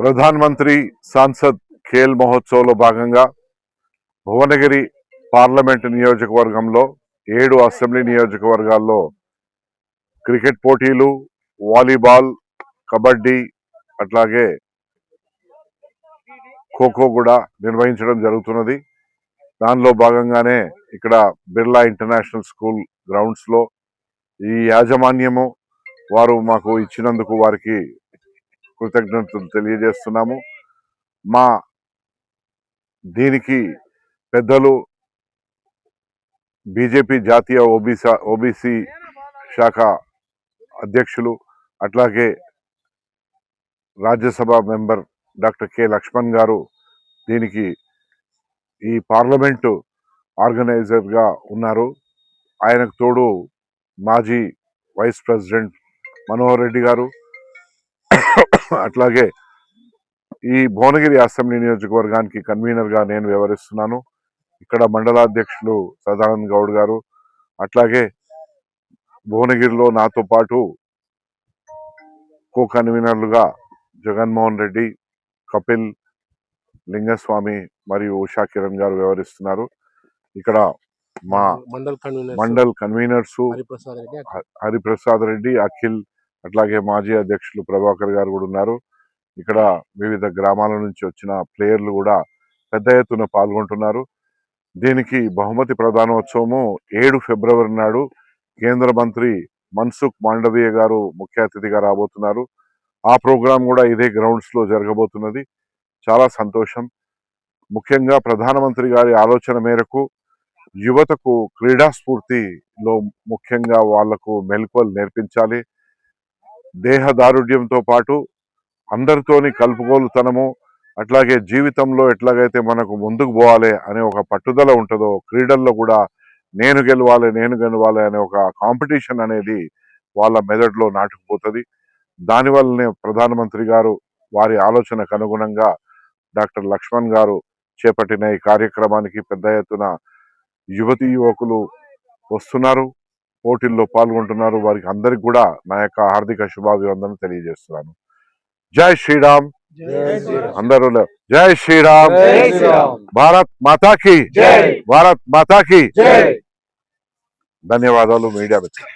ప్రధాన్ మంత్రి సాంసద్ ఖేల్ మహోత్సవ్లో భాగంగా భువనగిరి పార్లమెంటు నియోజకవర్గంలో 7 అసెంబ్లీ నియోజకవర్గాల్లో క్రికెట్ పోటీలు, వాలీబాల్, కబడ్డీ అట్లాగే ఖోఖో కూడా నిర్వహించడం జరుగుతున్నది. దానిలో భాగంగానే ఇక్కడ బిర్లా ఇంటర్నేషనల్ స్కూల్ గ్రౌండ్స్ లో ఈ యాజమాన్యము వారు మాకు ఇచ్చినందుకు వారికి కృతజ్ఞతలు తెలియజేస్తున్నాము. మా దీనికి పెద్దలు బీజేపీ జాతీయ ఓబీసీ శాఖ అధ్యక్షులు అట్లాగే Rajya Sabha member doctor K Laxman గారు దీనికి ఈ పార్లమెంటు ఆర్గనైజర్ గా ఉన్నారు. ఆయనకు తోడు మాజీ వైస్ ప్రెసిడెంట్ మనోహర్ రెడ్డి గారు, అట్లాగే ఈ భువనగిరి అసెంబ్లీ నియోజకవర్గానికి కన్వీనర్ గా నేను వ్యవహరిస్తున్నాను. ఇక్కడ మండలాధ్యక్షులు సదానంద్ గౌడ్ గారు, అట్లాగే భువనగిరిలో నాతో పాటు కో కన్వీనర్లుగా జగన్మోహన్ రెడ్డి, కపిల్, లింగస్వామి మరియు ఉషా కిరణ్ గారు వ్యవహరిస్తున్నారు. ఇక్కడ మా మండల్ కన్వీనర్స్ హరిప్రసాద్ రెడ్డి, అఖిల్, అట్లాగే మాజీ అధ్యక్షులు ప్రభాకర్ గారు కూడా ఉన్నారు. ఇక్కడ వివిధ గ్రామాల నుంచి వచ్చిన ప్లేయర్లు కూడా పెద్ద ఎత్తున పాల్గొంటున్నారు. దీనికి బహుమతి ప్రదానోత్సవము 7 ఫిబ్రవరి నాడు కేంద్ర మంత్రి మన్సుఖ్ మాండవీయ గారు ముఖ్య అతిథిగా రాబోతున్నారు. ఆ ప్రోగ్రాం కూడా ఇదే గ్రౌండ్స్ లో జరగబోతున్నది. చాలా సంతోషం. ముఖ్యంగా ప్రధానమంత్రి గారి ఆలోచన మేరకు యువతకు క్రీడా స్ఫూర్తిలో ముఖ్యంగా వాళ్లకు మెలకువలు నేర్పించాలి. దేహ దారుఢ్యంతో పాటు అందరితోని కలుపుకోలుతనము, అట్లాగే జీవితంలో ఎట్లాగైతే మనకు ముందుకు పోవాలి అనే ఒక పట్టుదల ఉంటుందో క్రీడల్లో కూడా నేను గెలవాలి అనే ఒక కాంపిటీషన్ అనేది వాళ్ళ మెదడులో నాటుకుపోతుంది. దానివల్లనే ప్రధానమంత్రి గారు వారి ఆలోచనకు అనుగుణంగా డాక్టర్ లక్ష్మణ్ గారు చేపట్టిన ఈ కార్యక్రమానికి పెద్ద ఎత్తున యువతీ యువకులు వస్తున్నారు, పోటీల్లో పాల్గొంటున్నారు. వారికి అందరికి కూడా నా యొక్క హార్దిక శుభాభివందనలు తెలియజేస్తున్నాను. జై శ్రీరామ్. అందరూ జై శ్రీరామ్. భారత్ మాతాకి, భారత్ మాతాకి. ధన్యవాదాలు మీడియా మిత్రులు.